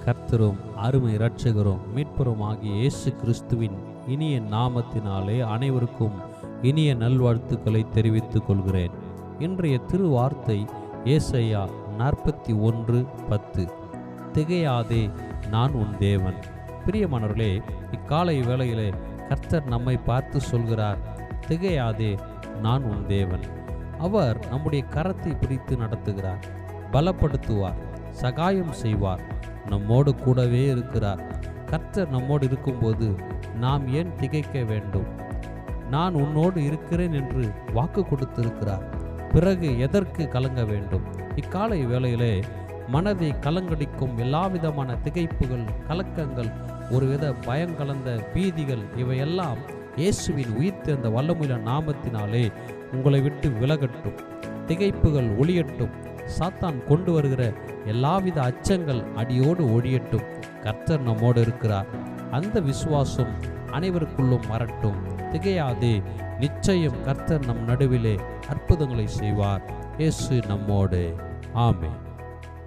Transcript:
கர்த்தரும் அருமை இரட்சகரும் மீட்பரும் ஆகிய இயேசு கிறிஸ்துவின் இனிய நாமத்தினாலே அனைவருக்கும் இனிய நல்வாழ்த்துக்களை தெரிவித்துக் கொள்கிறேன். இன்றைய திருவார்த்தை ஏசாயா 41:10. திகையாதே, நான் உன் தேவன். பிரியமானவர்களே, இக்காலை வேளையிலே கர்த்தர் நம்மை பார்த்து சொல்கிறார், திகையாதே, நான் உன் தேவன். அவர் நம்முடைய கரத்தை பிடித்து நடத்துகிறார், பலப்படுத்துவார், சகாயம் செய்வார், நம்மோடு கூடவே இருக்கிறார். கர்த்தர் நம்மோடு இருக்கும்போது நாம் ஏன் திகைக்க வேண்டும்? நான் உன்னோடு இருக்கிறேன் என்று வாக்கு கொடுத்திருக்கிறார். பிறகு எதற்கு கலங்க வேண்டும்? இக்காலை வேளையிலே மனதை கலங்கடிக்கும் எல்லாவிதமான திகைப்புகள், கலக்கங்கள், ஒருவித பயங்கலந்த பீதிகள், இவையெல்லாம் இயேசுவின் உயிர்த்தெழுந்த வல்லமையுள்ள நாமத்தினாலே உங்களை விட்டு விலகட்டும். திகைப்புகள் ஒழியட்டும். சாத்தான் கொண்டு வருகிற எல்லாவித அச்சங்கள் அடியோடு ஒழியட்டும். கர்த்தர் நம்மோடு இருக்கிறார். அந்த விசுவாசம் அனைவருக்குள்ளும் வரட்டும். திகையாதே, நிச்சயம் கர்த்தர் நம் நடுவிலே அற்புதங்களை செய்வார். இயேசு நம்மோடு. ஆமென்.